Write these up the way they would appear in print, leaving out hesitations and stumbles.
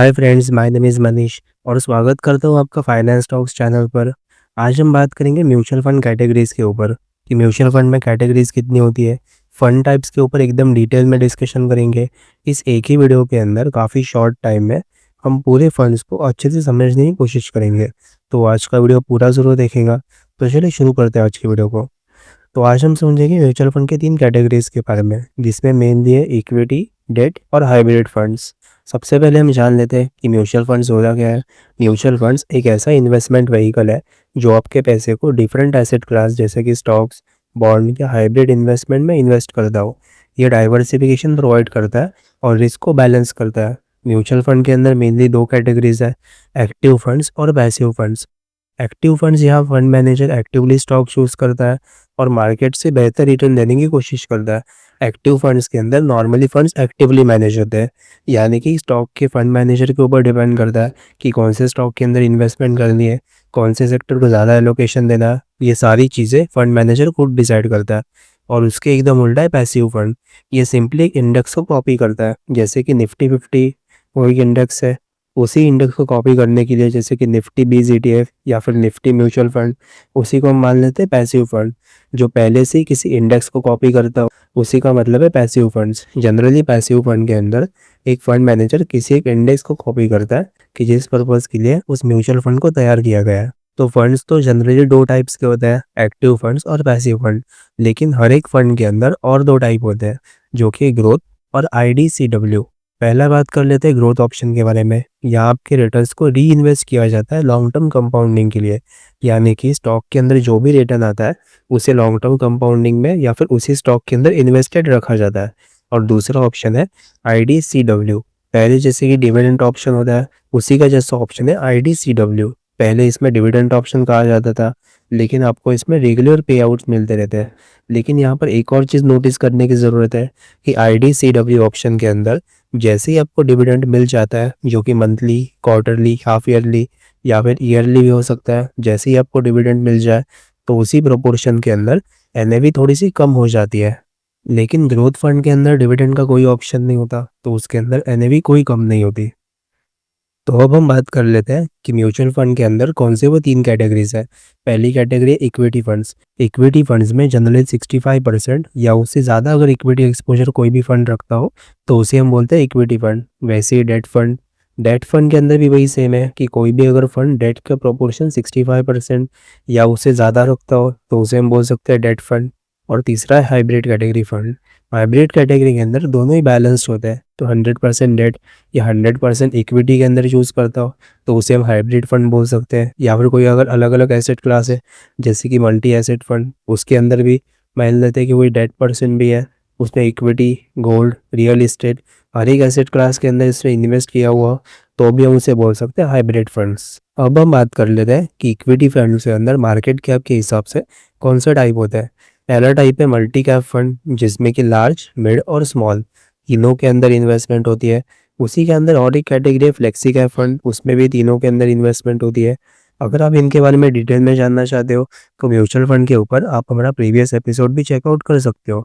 Hi friends, my name is Manish और स्वागत करता हूँ आपका फाइनेंस टॉक्स चैनल पर। आज हम बात करेंगे म्यूचुअल फंड कैटेगरीज़ के ऊपर कि म्यूचुअल फंड में कैटेगरीज़ कितनी होती है। फंड टाइप्स के ऊपर एकदम डिटेल में डिस्कशन करेंगे। इस एक ही वीडियो के अंदर काफ़ी शॉर्ट टाइम में हम पूरे फंड्स को अच्छे से समझने की कोशिश करेंगे। तो आज का वीडियो पूरा ज़रूर देखेगा। तो चलिए शुरू करते हैं आज की वीडियो को। तो आज हम समझेंगे म्यूचुअल फंड के 3 कैटेगरीज़ के बारे में, जिसमें मेनली है इक्विटी, डेट और हाइब्रिड फंड्स। सबसे पहले हम जान लेते हैं कि म्यूचुअल फंड्स होता क्या है। म्यूचुअल फंड्स एक ऐसा इन्वेस्टमेंट व्हीकल है जो आपके पैसे को डिफरेंट एसेट क्लास जैसे कि स्टॉक्स, बॉन्ड या हाइब्रिड इन्वेस्टमेंट में इन्वेस्ट करता हो। ये डाइवर्सिफिकेशन प्रोवाइड करता है और रिस्क को बैलेंस करता है। म्यूचुअल फंड के अंदर मेनली 2 कैटेगरीज है, एक्टिव फंड्स और पैसिव फंड्स। एक्टिव फंड्स यहाँ fund manager actively stock choose करता है और मार्केट से बेहतर रिटर्न देने की कोशिश करता है। एक्टिव फंड्स के अंदर नॉर्मली फंड्स एक्टिवली मैनेज होते हैं, यानी कि स्टॉक के फंड मैनेजर के ऊपर डिपेंड करता है कि कौन से स्टॉक के अंदर इन्वेस्टमेंट करनी है, कौन से सेक्टर को ज़्यादा एलोकेशन देना है। ये सारी चीज़ें फंड मैनेजर खुद डिसाइड करता है। और उसके एकदम उल्टा है पैसिव फंड। ये सिंपली एक इंडेक्स को कॉपी करता है, जैसे कि निफ्टी 50 वो एक इंडेक्स है। उसी इंडेक्स को कॉपी करने के लिए जैसे कि निफ्टी 20 ETF या फिर निफ्टी म्यूचुअल फंड, उसी को हम मान लेते हैं पैसिव फंड। जो पहले से ही किसी इंडेक्स को कॉपी करता हो उसी का मतलब है passive funds. Generally passive fund के अंदर एक फंड मैनेजर किसी एक इंडेक्स को कॉपी करता है कि जिस पर्पज़ के लिए उस म्यूचुअल फंड को तैयार किया गया है। तो फंड्स तो जनरली 2 टाइप्स के होते हैं, एक्टिव फंड्स और पैसिव फंड। लेकिन हर एक फंड के अंदर और 2 टाइप होते हैं, जो कि ग्रोथ और IDCW। पहला बात कर लेते हैं ग्रोथ ऑप्शन के बारे में। यहाँ आपके रिटर्न्स को री इन्वेस्ट किया जाता है लॉन्ग टर्म कंपाउंडिंग के लिए, यानी कि स्टॉक के अंदर जो भी रिटर्न आता है उसे लॉन्ग टर्म कंपाउंडिंग में या फिर उसी स्टॉक के अंदर इन्वेस्टेड रखा जाता है। और दूसरा ऑप्शन है IDCW। पहले जैसे कि डिविडेंड ऑप्शन होता है, उसी का जैसा ऑप्शन है IDCW। पहले इसमें डिविडेंड ऑप्शन कहा जाता था, लेकिन आपको इसमें रेगुलर पे आउट्स मिलते रहते हैं। लेकिन यहाँ पर एक और चीज़ नोटिस करने की ज़रूरत है कि IDCW ऑप्शन के अंदर जैसे ही आपको डिविडेंड मिल जाता है, जो कि मंथली, क्वार्टरली, हाफ ईयरली या फिर ईयरली भी हो सकता है, जैसे ही आपको डिविडेंड मिल जाए तो उसी प्रोपोर्शन के अंदर NAV थोड़ी सी कम हो जाती है। लेकिन ग्रोथ फंड के अंदर डिविडेंड का कोई ऑप्शन नहीं होता, तो उसके अंदर NAV कोई कम नहीं होती। तो अब हम बात कर लेते हैं कि म्यूचुअल फंड के अंदर कौन से वो 3 कैटेगरीज है। पहली कैटेगरी है इक्विटी फंड्स। इक्विटी फंड्स में जनरली 65% या उससे ज़्यादा अगर इक्विटी एक्सपोजर कोई भी फंड रखता हो तो उसे हम बोलते हैं इक्विटी फंड। वैसे ही डेट फंड के अंदर भी वही सेम है कि कोई भी अगर फंड डेट का प्रोपोर्शन 65% या उससे ज़्यादा रखता हो तो उसे हम बोल सकते हैं डेट फंड। और तीसरा है hybrid category fund. Hybrid category के अंदर दोनों ही बैलेंस्ड होते हैं, तो 100% डेट या 100% इक्विटी के अंदर चूज़ करता हो तो उसे हम हाइब्रिड फंड बोल सकते हैं। या फिर कोई अगर अलग अलग एसेट क्लास है जैसे कि मल्टी एसेट फंड, उसके अंदर भी मान लेते हैं कि कोई डेट पर्सन भी है, उसमें इक्विटी, गोल्ड, रियल इस्टेट हर एक एसेट क्लास के अंदर इसमें इन्वेस्ट किया हुआ, तो भी हम उसे बोल सकते हैं हाइब्रिड फंड्स। अब हम बात कर लेते हैं कि इक्विटी फंड के अंदर मार्केट कैप के हिसाब से कौन सा टाइप होता है। पहला टाइप है मल्टी कैप फंड, जिसमें कि लार्ज, मिड और स्मॉल तीनों के अंदर इन्वेस्टमेंट होती है। उसी के अंदर और एक कैटेगरी है फ्लेक्सी कैप फंड, उसमें भी तीनों के अंदर इन्वेस्टमेंट होती है। अगर आप इनके बारे में डिटेल में जानना चाहते हो तो म्यूचुअल फंड के ऊपर आप हमारा प्रीवियस एपिसोड भी चेकआउट कर सकते हो।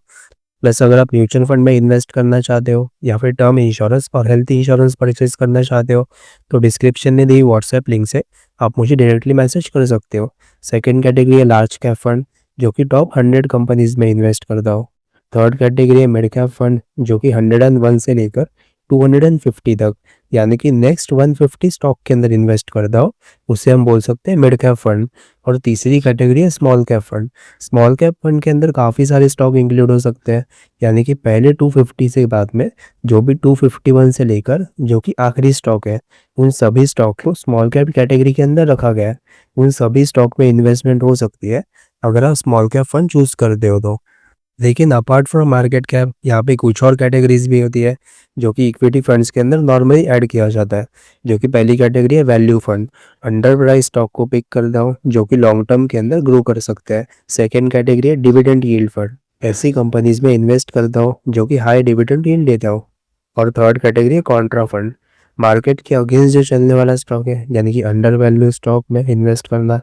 प्लस अगर आप म्यूचुअल फंड में इन्वेस्ट करना चाहते हो या फिर टर्म इंश्योरेंस और हेल्थ इंश्योरेंस परचेज करना चाहते हो तो डिस्क्रिप्शन में दी व्हाट्सएप लिंक से आप मुझे डायरेक्टली मैसेज कर सकते हो। सेकंड कैटेगरी है लार्ज कैप फंड, जो कि टॉप 100 कंपनीज में इन्वेस्ट करता हो। थर्ड कैटेगरी है मिड कैप फंड, जो कि 101 से लेकर 250 तक, यानी कि नेक्स्ट 150 स्टॉक के अंदर इन्वेस्ट करता हो, उसे हम बोल सकते हैं मिड कैप फंड। और तीसरी कैटेगरी है small cap fund. Small cap fund के अंदर काफ़ी सारे स्टॉक इंक्लूड हो सकते हैं, यानी कि पहले 250 से बाद में जो भी 251 से लेकर जो कि आखिरी स्टॉक है, उन सभी स्टॉक को स्मॉल कैप कैटेगरी के अंदर रखा गया है। उन सभी स्टॉक में इन्वेस्टमेंट हो सकती है अगर आप स्मॉल कैप फंड चूज़ करते हो तो। लेकिन अपार्ट फ्रॉम मार्केट कैप यहाँ पे कुछ और कैटेगरीज भी होती है जो कि इक्विटी फंड्स के अंदर नॉर्मली ऐड किया जाता है, जो कि पहली कैटेगरी है value fund. Under price stock को पिक करता हूँ जो कि लॉन्ग टर्म के अंदर ग्रो कर सकते हैं। सेकेंड कैटेगरी है डिविडेंड यील्ड फंड, ऐसी कंपनीज में इन्वेस्ट करता हूँ जो कि हाई डिविडेंड यील्ड देता हो। और थर्ड कैटेगरी है कॉन्ट्रा फंड, मार्केट के अगेंस्ट जो चलने वाला स्टॉक है, यानी कि अंडर वैल्यू स्टॉक में इन्वेस्ट करना,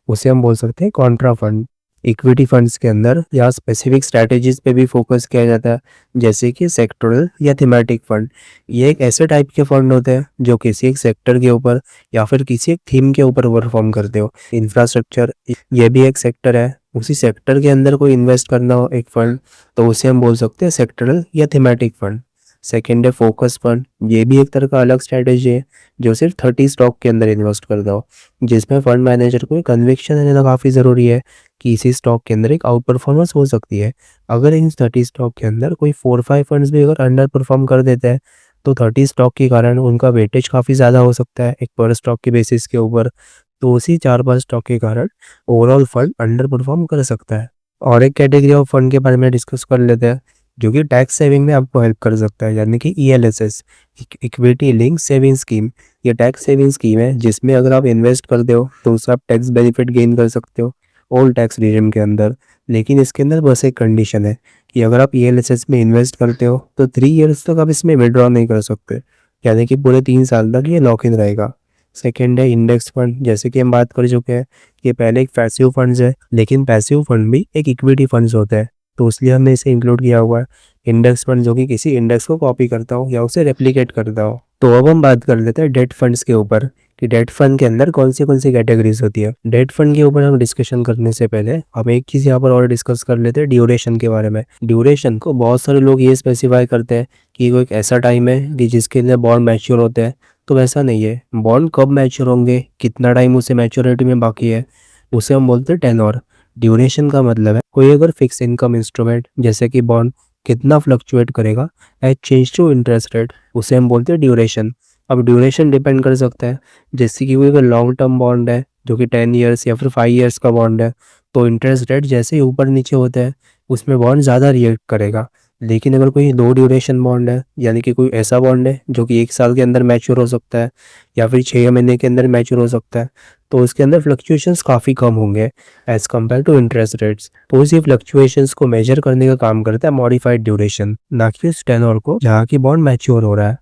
उसे हम बोल सकते हैं कॉन्ट्रा फंड। इक्विटी फंड्स के अंदर या स्पेसिफिक स्ट्रैटेजीज पे भी फोकस किया जाता है, जैसे कि सेक्टोरल या थीमेटिक फंड। ये एक ऐसे टाइप के फंड होते हैं जो किसी एक सेक्टर के ऊपर या फिर किसी एक थीम के ऊपर परफॉर्म करते हो। इंफ्रास्ट्रक्चर ये भी एक सेक्टर है, उसी सेक्टर के अंदर कोई इन्वेस्ट करना हो एक फंड, तो उसे हम बोल सकते हैं सेक्टरल या थीमेटिक फंड। सेकेंड है फोकस फंड, ये भी एक तरह का अलग स्ट्रैटेजी है जो सिर्फ 30 स्टॉक के अंदर इन्वेस्ट करता हो, जिसमें फंड मैनेजर को कन्विक्शन रहना काफ़ी ज़रूरी है कि इसी स्टॉक के अंदर एक आउट परफॉर्मेंस हो सकती है। अगर इन 30 स्टॉक के अंदर कोई 4-5 फंड्स भी अगर अंडर परफॉर्म कर देते हैं, तो 30 स्टॉक के कारण उनका वेटेज काफ़ी ज़्यादा हो सकता है एक पर स्टॉक के बेसिस के ऊपर, तो उसी 4-5 स्टॉक के कारण ओवरऑल फंड अंडर परफॉर्म कर सकता है। और एक कैटेगरी ऑफ फंड के बारे में डिस्कस कर लेते हैं जो कि टैक्स सेविंग में आपको हेल्प कर सकता है, यानी कि ELSS, equity link saving scheme. ये टैक्स सेविंग स्कीम है जिसमें अगर आप इन्वेस्ट करते हो तो उससे आप टैक्स बेनिफिट गेन कर सकते हो ऑल टैक्स रिजिम के अंदर। लेकिन इसके अंदर बस एक कंडीशन है कि अगर आप ELSS में इन्वेस्ट करते हो तो 3 ईयर्स तक आप इसमें विड्रॉ नहीं कर सकते, यानी कि पूरे 3 साल तक ये लॉक इन रहेगा। सेकेंड है इंडेक्स फंड, जैसे कि हम बात कर चुके हैं, ये पहले एक पैसिव फंड्स है, लेकिन पैसिव फंड भी एक इक्विटी फंड्स होता है, तो इसलिए हमने इसे इंक्लूड किया हुआ है। इंडेक्स फंड जो कि किसी इंडेक्स को कॉपी करता हो या उसे रेप्लिकेट करता हो। तो अब हम बात कर लेते हैं डेट फंड्स के ऊपर कि डेट फंड के अंदर कौन सी कैटेगरीज होती है। डेट फंड के ऊपर हम डिस्कशन करने से पहले हम एक चीज़ यहाँ पर और डिस्कस कर लेते हैं ड्यूरेशन के बारे में। ड्यूरेशन को बहुत सारे लोग ये स्पेसिफाई करते हैं कि कोई एक ऐसा टाइम है कि जिसके अंदर बॉन्ड मैच्योर होते हैं, तो वैसा नहीं है। बॉन्ड कब मैच्योर होंगे, कितना टाइम उसे मैच्योरिटी में बाकी है, उसे हम बोलते हैं टेन्योर। ड्यूरेशन का मतलब है कोई अगर फिक्स इनकम इंस्ट्रूमेंट जैसे कि बॉन्ड कितना फ्लक्चुएट करेगा as change to interest rate, उसे हम बोलते हैं ड्यूरेशन। अब ड्यूरेशन डिपेंड कर सकता है, जैसे कि कोई अगर लॉन्ग टर्म बॉन्ड है जो कि 10 ईयर्स या फिर 5 ईयर्स का बॉन्ड है, तो इंटरेस्ट रेट जैसे ही ऊपर नीचे होता है उसमें बॉन्ड ज़्यादा रिएक्ट करेगा। लेकिन अगर कोई लो ड्यूरेशन बॉन्ड है, यानी कि कोई ऐसा बॉन्ड है जो कि 1 साल के अंदर मैच्योर हो सकता है या फिर 6 महीने के अंदर मैच्योर हो सकता है, तो उसके अंदर फ्लक्चुएशंस काफ़ी कम होंगे as compare to interest rates. तो इसी फ्लक्चुएशंस को मेजर करने का काम करता है मॉडिफाइड ड्यूरेशन, ना कि उस टेन्योर को जहाँ की बॉन्ड मैच्योर हो रहा है।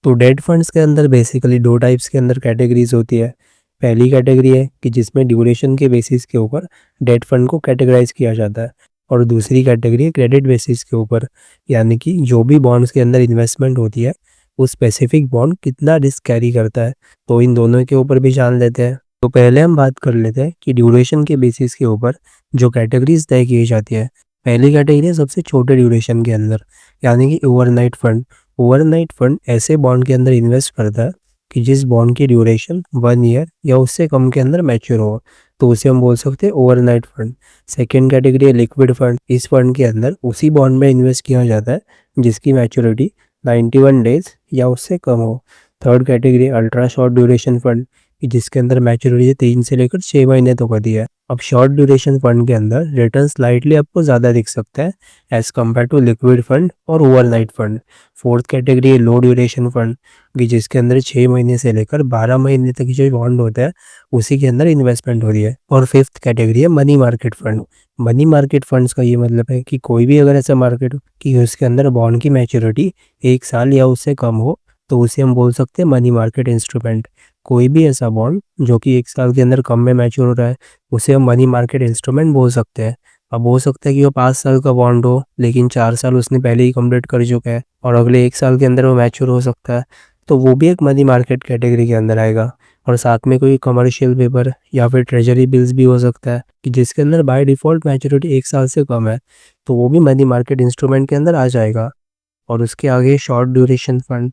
तो डेट फंड्स के अंदर बेसिकली 2 टाइप्स के अंदर कैटेगरीज होती है। पहली कैटेगरी है कि जिसमें ड्यूरेशन के बेसिस के ऊपर डेट फंड को कैटेगराइज किया जाता है, और दूसरी कैटेगरी है क्रेडिट बेसिस के ऊपर, यानी कि जो भी बॉन्ड्स के अंदर इन्वेस्टमेंट होती है वो स्पेसिफिक बॉन्ड कितना रिस्क कैरी करता है। तो इन दोनों के ऊपर भी जान लेते हैं। तो पहले हम बात कर लेते हैं कि ड्यूरेशन के बेसिस के ऊपर जो कैटेगरीज तय की जाती है। पहली कैटेगरी है सबसे छोटे ड्यूरेशन के अंदर, यानी कि ओवरनाइट फंड। ओवरनाइट फंड ऐसे बॉन्ड के अंदर इन्वेस्ट करता है कि जिस बॉन्ड की ड्यूरेशन 1 ईयर या उससे कम के अंदर मैच्योर हो, तो उसे हम बोल सकते हैं ओवरनाइट फंड। सेकेंड कैटेगरी है लिक्विड फंड। इस फंड के अंदर उसी बॉन्ड में इन्वेस्ट किया जाता है जिसकी मैच्योरिटी 91 डेज या उससे कम हो। Third category ultra short duration fund, जिसके अंदर मैच्योरिटी 3 से लेकर 6 महीने तक होती है। अब शॉर्ट ड्यूरेशन फंड के अंदर रिटर्न स्लाइटली आपको ज़्यादा दिख सकता है as compare to liquid fund और ओवरनाइट फंड। फोर्थ कैटेगरी है लो ड्यूरेशन फंड, कि जिसके अंदर 6 महीने से लेकर 12 महीने तक जो बॉन्ड होता है उसी के अंदर इन्वेस्टमेंट हो रही है। और फिफ्थ कैटेगरी है money market fund. Money market funds का ये मतलब है कि कोई भी अगर ऐसा मार्केट हो कि उसके अंदर बॉन्ड की मैच्योरिटी 1 साल या उससे कम हो, तो उसे हम बोल सकते हैं मनी मार्केट इंस्ट्रूमेंट। कोई भी ऐसा बॉन्ड जो कि 1 साल के अंदर कम में मैच्योर हो रहा है उसे हम मनी मार्केट इंस्ट्रूमेंट बोल सकते हैं। अब हो सकता है कि वो 5 साल का बॉन्ड हो लेकिन 4 साल उसने पहले ही कंप्लीट कर चुका है और अगले 1 साल के अंदर वो मैच्योर हो सकता है, तो वो भी एक मनी मार्केट कैटेगरी के अंदर आएगा। और साथ में कोई कमर्शियल पेपर या फिर ट्रेजरी बिल्स भी हो सकता है कि जिसके अंदर बाय डिफ़ॉल्ट मैच्योरिटी 1 साल से कम है, तो वो भी मनी मार्केट इंस्ट्रूमेंट के अंदर आ जाएगा। और उसके आगे short duration fund.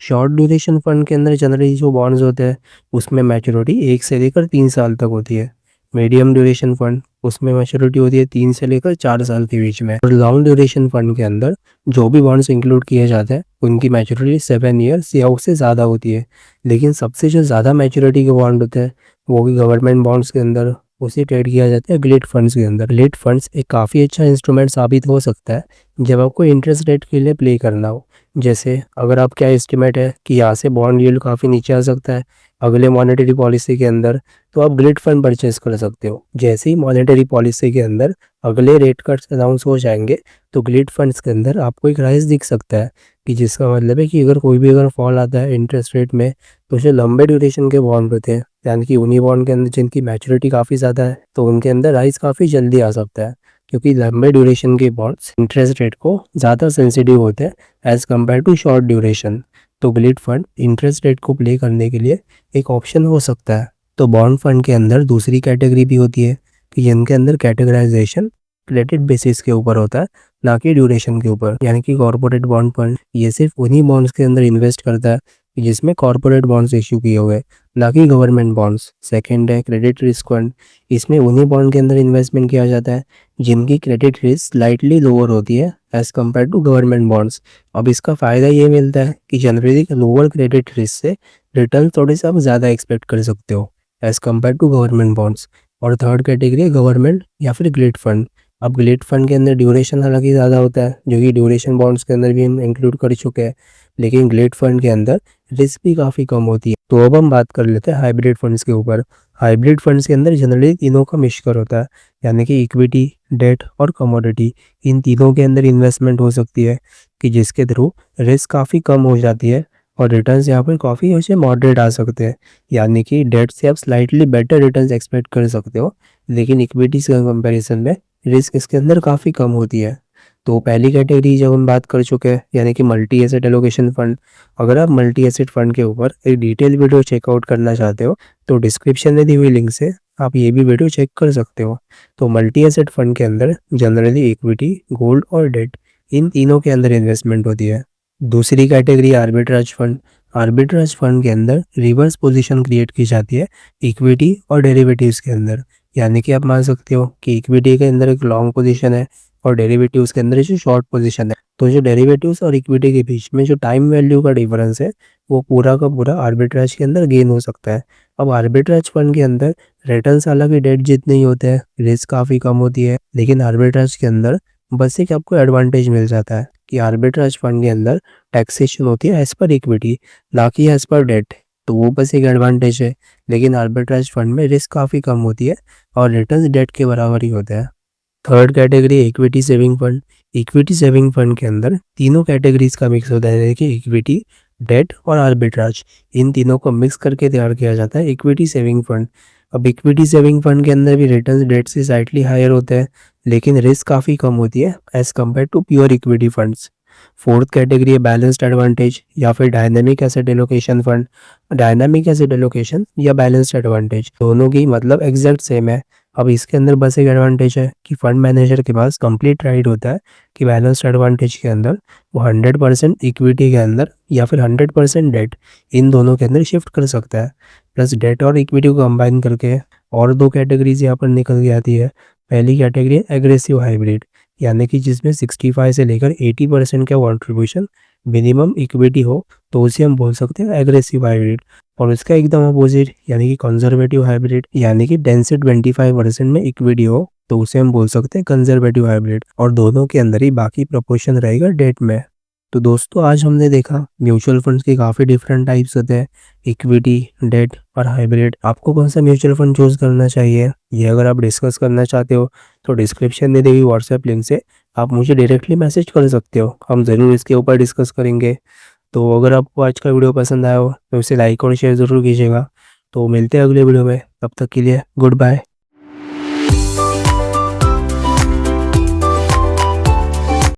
Short duration fund के अंदर जनरली जो बॉन्ड्स होते हैं उसमें मैच्योरिटी 1 से लेकर 3 साल तक होती है। मीडियम ड्यूरेशन फंड, उसमें मैच्योरिटी होती है 3 से लेकर 4 साल के बीच में। और लॉन्ग ड्यूरेशन फंड के अंदर जो भी बॉन्ड्स इंक्लूड किए जाते हैं उनकी मैच्योरिटी 7 ईयर्स या उससे ज़्यादा होती है। लेकिन सबसे जो ज़्यादा मैच्योरिटी के बॉन्ड होते हैं वो भी गवर्नमेंट बॉन्ड्स के अंदर उसे ट्रेड किया जाता है गिलिट फंड्स के अंदर। गिलिट फंड्स एक काफ़ी अच्छा इंस्ट्रूमेंट साबित हो सकता है जब आपको इंटरेस्ट रेट के लिए प्ले करना हो। जैसे अगर आपका एस्टिमेट है कि यहाँ से बॉन्ड यील्ड काफ़ी नीचे आ सकता है अगले मॉनेटरी पॉलिसी के अंदर तो आप ग्लिड फंड परचेज कर सकते हो। जैसे ही मॉनेटरी पॉलिसी के अंदर अगले रेट कट्स अनाउंस हो जाएंगे तो ग्लिड फंड्स के अंदर आपको एक राइज दिख सकता है, कि जिसका मतलब है कि अगर कोई भी अगर फॉल आता है इंटरेस्ट रेट में, तो जो लंबे ड्यूरेशन के बॉन्ड होते हैं, यानी कि उन्हीं बॉन्ड के अंदर जिनकी मैच्योरिटी काफ़ी ज़्यादा है, तो उनके अंदर राइज काफ़ी जल्दी आ सकता है, क्योंकि लंबे ड्यूरेशन के बॉन्ड्स इंटरेस्ट रेट को ज़्यादा सेंसिटिव होते हैं as compare to short duration. तो ग्लिड फंड इंटरेस्ट रेट को प्ले करने के लिए एक ऑप्शन हो सकता है। तो बॉन्ड फंड के अंदर दूसरी कैटेगरी भी होती है, कि जिनके अंदर कैटेगराइजेशन क्रेडिट बेसिस के ऊपर होता है, ना कि ड्यूरेशन के ऊपर। यानी कि कॉर्पोरेट बॉन्ड फंड ये सिर्फ उन्हीं बॉन्ड्स के अंदर इन्वेस्ट करता है जिसमें कॉर्पोरेट बॉन्ड्स इश्यू किए हुए, ना कि गवर्नमेंट बॉन्ड्स। सेकंड है क्रेडिट रिस्क फंड। इसमें उन्हीं बॉन्ड के अंदर इन्वेस्टमेंट किया जाता है जिनकी क्रेडिट रिस्क स्लाइटली लोअर होती है as compare to government bonds. अब इसका फ़ायदा ये मिलता है कि जनरली लोअर क्रेडिट रिस्क से रिटर्न थोड़े से आप ज़्यादा एक्सपेक्ट कर सकते हो as compare to government bonds. और थर्ड कैटेगरी है गवर्नमेंट या फिर ग्लिड फंड। अब ग्लिड फंड के अंदर ड्यूरेशन हालांकि ज़्यादा होता है, जो कि ड्यूरेशन बॉन्ड्स के अंदर भी हम इंक्लूड कर चुके हैं, लेकिन ग्लिड फंड के अंदर रिस्क भी काफ़ी कम होती है। तो अब हम बात कर लेते हैं हाइब्रिड फंड्स के ऊपर। हाइब्रिड फंड्स के अंदर जनरली तीनों का मिक्सचर होता है, यानी कि इक्विटी, डेट और कमोडिटी, इन तीनों के अंदर इन्वेस्टमेंट हो सकती है, कि जिसके थ्रू रिस्क काफ़ी कम हो जाती है और रिटर्न्स यहाँ पर काफ़ी वैसे मॉडरेट आ सकते हैं। यानी कि डेट से आप स्लाइटली बेटर रिटर्न्स एक्सपेक्ट कर सकते हो, लेकिन इक्विटीज़ के कंपैरिजन में रिस्क इसके अंदर काफ़ी कम होती है। तो पहली कैटेगरी जब हम बात कर चुके हैं, यानी कि मल्टी एसेट एलोकेशन फंड। अगर आप मल्टी एसेट फंड के ऊपर एक डिटेल वीडियो चेकआउट करना चाहते हो तो डिस्क्रिप्शन में दी हुई लिंक से आप ये भी वीडियो चेक कर सकते हो। तो मल्टी एसेट फंड के अंदर जनरली इक्विटी, गोल्ड और डेट, इन तीनों के अंदर इन्वेस्टमेंट होती है। दूसरी category arbitrage fund. Arbitrage fund के अंदर रिवर्स पोजीशन क्रिएट की जाती है इक्विटी और डेरिवेटिव्स के अंदर। यानी कि आप मान सकते हो कि इक्विटी के अंदर एक लॉन्ग पोजीशन है और डेरिवेटिव्स के अंदर जो शॉर्ट पोजीशन है, तो जो डेरिवेटिव्स और इक्विटी के बीच में जो टाइम वैल्यू का डिफरेंस है, वो पूरा का पूरा आर्बिट्राज के अंदर गेन हो सकता है। अब आर्बिट्राज फंड के अंदर रिटर्न्स हालांकि डेट जितने ही होते हैं, रिस्क काफ़ी कम होती है, लेकिन आर्बिट्राज के अंदर बस एक आपको एडवांटेज मिल जाता है कि आर्बिट्राज फंड के अंदर टैक्सेशन होती है एज पर इक्विटी, ना कि एज पर डेट। तो वो बस एक एडवांटेज है, लेकिन आर्बिट्राज फंड में रिस्क काफ़ी कम होती है और रिटर्न्स डेट के बराबर ही होते हैं। Third category equity saving fund. Equity saving fund के अंदर तीनों कैटेगरीज का मिक्स होता है, कि इक्विटी, डेट और आर्बिट्राज, इन तीनों को मिक्स करके तैयार किया जाता है इक्विटी सेविंग फंड। अब इक्विटी सेविंग फंड के अंदर भी रिटर्न्स डेट से स्लाइटली हायर होते हैं, लेकिन रिस्क काफ़ी कम होती है as compare to pure equity funds. Fourth category है बैलेंस्ड एडवांटेज या फिर dynamic asset allocation fund. Dynamic asset allocation या बैलेंस्ड एडवांटेज दोनों की मतलब एग्जैक्ट सेम है। अब इसके अंदर बस एक एडवांटेज है कि फंड मैनेजर के पास कंप्लीट राइट होता है कि बैलेंस्ड एडवांटेज के अंदर वो 100% इक्विटी के अंदर या फिर 100% डेट, इन दोनों के अंदर शिफ्ट कर सकता है। प्लस डेट और इक्विटी को कंबाइन करके और दो कैटेगरीज यहाँ पर निकल के आती है। पहली कैटेगरी है एग्रेसिव हाइब्रिड, यानी कि जिसमें 65 से लेकर 80% का कॉन्ट्रीब्यूशन मिनिमम इक्विटी हो, तो उसे हम बोल सकते हैं एग्रेसिव हाइब्रिड। और उसका एकदम अपोजिट यानी कि कंजर्वेटिव हाइब्रिड, यानी कि 10 से 25% में इक्विटी हो, तो उसे हम बोल सकते हैं कंजर्वेटिव हाइब्रिड। और दोनों के अंदर ही बाकी प्रोपोर्शन रहेगा डेट में। तो दोस्तों आज हमने देखा म्यूचुअल फंड्स के काफ़ी डिफरेंट टाइप्स होते हैं, इक्विटी, डेट और हाइब्रिड। आपको कौन सा म्यूचुअल फंड चूज करना चाहिए, ये अगर आप डिस्कस करना चाहते हो तो डिस्क्रिप्शन में दी हुई व्हाट्सएप लिंक से आप मुझे डायरेक्टली मैसेज कर सकते हो, हम ज़रूर इसके ऊपर डिस्कस करेंगे। तो अगर आपको आज का वीडियो पसंद आया हो तो इसे लाइक और शेयर ज़रूर कीजिएगा। तो मिलते हैं अगले वीडियो में, तब तक के लिए गुड बाय।